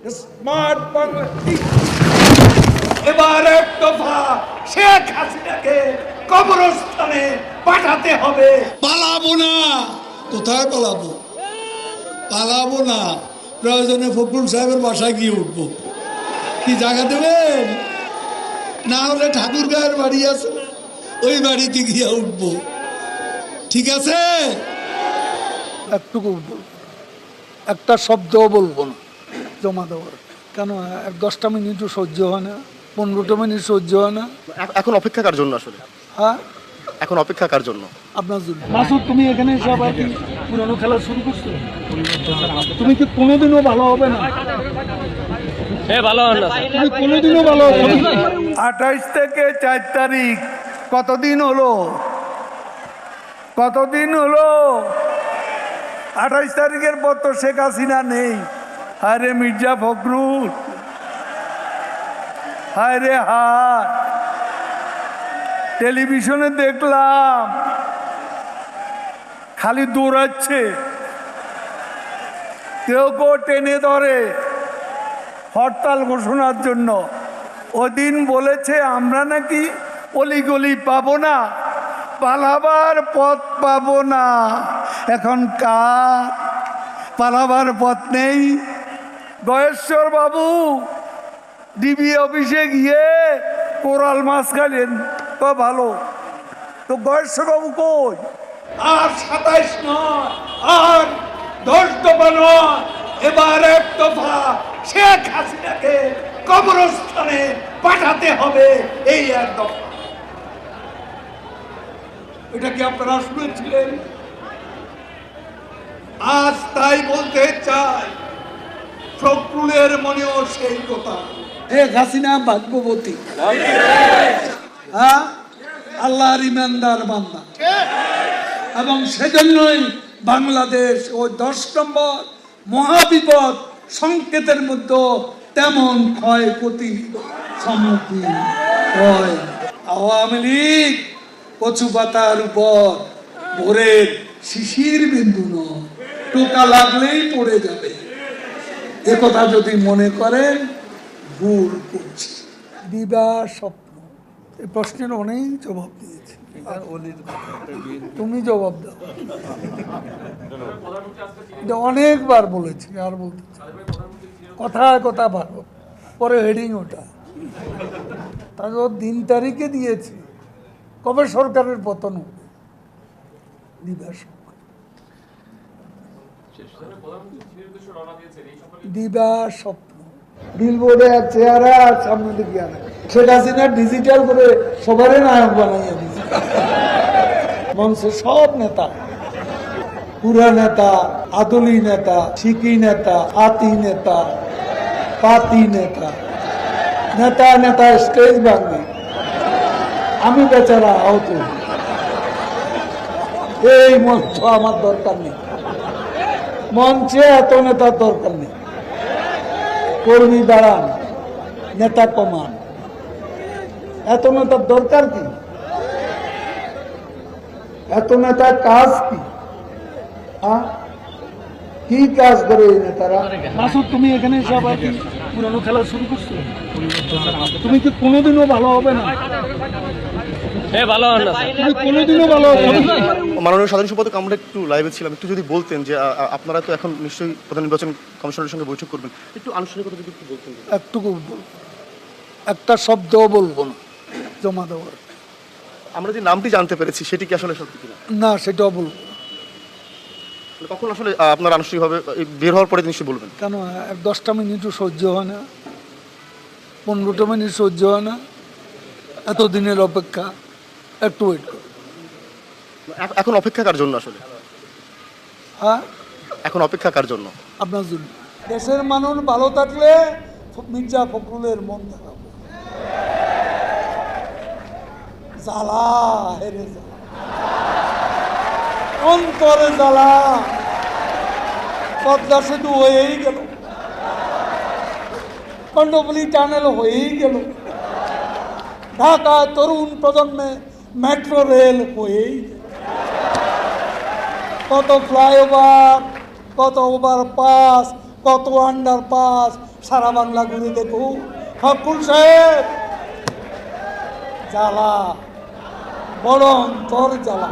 Smart Bangladesh এবার এক দফা শেখ হাসিনাকে কবরস্থানে পাঠাতে হবে। পালাবো না। কোথায় পালাবো? পালাবো না, প্রয়োজনে ফখরুল সাহেবের বাসায় গিয়ে উঠবো। কি জায়গা দেবেন? না হলে ঠাকুর গায়ের বাড়ি আছে, ওই বাড়িতে গিয়ে উঠবো। ঠিক আছে? একটুকু একটা শব্দও বলবো না জমা দেওয়ার। কেন 10টা মিনিটও সহ্য হয় না, 15টা মিনিট সহ্য হয় না। এখন অপেক্ষা কার জন্য আসলে? হ্যাঁ, এখন অপেক্ষা কার জন্য? আপনার জন্য। মাসুদ, তুমি এখানে এসে আবার কি পুরানো খেলা শুরু করছো? তুমি কি কোনোদিনও ভালো হবে না? তুমি কোনোদিনও ভালো হবে না। 28 থেকে 4 তারিখ কতদিন হলো? 28 তারিখের পর তো শেখ হাসিনা নেই। আরে মির্জা ফখরুল, হায় রে হায়, টেলিভিশনে দেখলাম খালি দৌড়াচ্ছে, কেউ টেনে ধরে হরতাল ঘোষণার জন্য। ওদিন বলেছে আমরা নাকি অলিগলি পাবো না, পালাবার পথ পাবো না। এখন কার পালাবার পথ নেই? গয়েশ্বর বাবু ডিবি অফিসে গিয়ে কোরাল মাছ খাইলেন, তো ভালো। তো গয়েশ্বর বাবু কই? আর 27 নয়, আর 10 দফা নয়, এবার এক দফা শেখ হাসিনাকে কবরস্থানে পাঠাতে হবে। এই এক দফা। এটা কি আপনারা শুনেছিলেন? আজ তাই বলতে চাই, ফখরুলের মনেও সেই কথা। শেখ হাসিনা ভাগ্যবতী, হ্যাঁ, আল্লাহর ইমানদার বান্দা, এবং সেজন্যই বাংলাদেশ ওই 10 নম্বর মহাবিপদ সংকেতের মধ্যে তেমন ক্ষয়ক্ষতি সম্মুখীন হয়। আওয়ামী লীগ কচু পাতার উপর ভোরের শিশির বিন্দু নয়, টোকা লাগলেই পড়ে যাবে। একথা যদি মনে করেন ভুল করছি। দিবা স্বপ্ন, এই প্রশ্নের অনেক জবাব দিয়েছি, তুমি জবাব দাও। এটা অনেকবার বলেছি, আর বলতে কথায় কথা ভালো, পরে হেডিং ওটা তারপর দিন তারিখে দিয়েছি কবে সরকারের পতন হবে। দিবা স্বপ্ন, দিবা স্বপ্ন, বিলবোর্ডে আর চেহারা আর সামনে দিকে আনে। শেখ হাসিনা ডিজিটাল করে সবারই নায়ক বানাইয়া দিচ্ছে। মঞ্চে সব নেতা, পুরা নেতা, আদলি নেতা, শিকি নেতা, আতি নেতা, পাতি নেতা, নেতা নেতা স্টেজ ভাঙবে, আমি বেচারা আহত। এই মঞ্চ আমার দরকার নেই, মঞ্চে এত নেতার দরকার নেই। কর্মী দাঁড়ান, নেতা কমান, এত নেতার দরকার কি? এত নেতার কাজ কি? কি কাজ করে এই নেতারা? মাসুদ, তুমি এখানে এসে আবার কি পুরানো খেলা শুরু করছো? তুমি কি কোনোদিনও ভালো হবে না? তুমি কোনোদিনও ভালো হবে না। মাননীয় সাধারণ সম্পাদক, আমরা একটু লাইভে ছিলাম, একটু যদি বলতেন যে আপনারা তো এখন নিশ্চয়ই প্রধান নির্বাচন কমিশনের সঙ্গে বৈঠক করবেন, একটু আনুষ্ঠানিকতা যদি একটু বলতেন। একটুকু একটা শব্দও বলবো না জমা দেওয়ার। আমরা যে নামটি জানতে পেরেছি সেটি কি আসলে সত্যি কিনা? না, সেটাও বলবো। কখন আসলে আপনার আনুষ্ঠানিকভাবে বের হওয়ার পরে নিশ্চয়ই বলবেন? কেন 10টা মিনিটও সহ্য হয় না, 15টা মিনিট সহ্য হয় না, এতদিনের অপেক্ষা। একটু ওয়েট করো। এখন অপেক্ষা কার জন্য আসলে? হ্যাঁ, এখন অপেক্ষা কার জন্য? আপনার জন্য। দেশের মানুষ ভালো থাকলে মির্জা ফখরুলের মন দেখাবো। জ্বালা, হেরে জ্বালা, অন্তরে জ্বালা। পদ্মা সেতু হয়েই গেল, কণ্ডপল্লী টানেল হয়েই গেল, ঢাকা তরুণ প্রজন্মে মেট্রো রেল হয়েই গেল, কত ফ্লাইওভার, কত ওভারপাস, কত আন্ডারপাস, সারা বাংলা ঘুরে দেখো ফখরুল সাহেব জ্বালা বড় অন্তর জ্বালা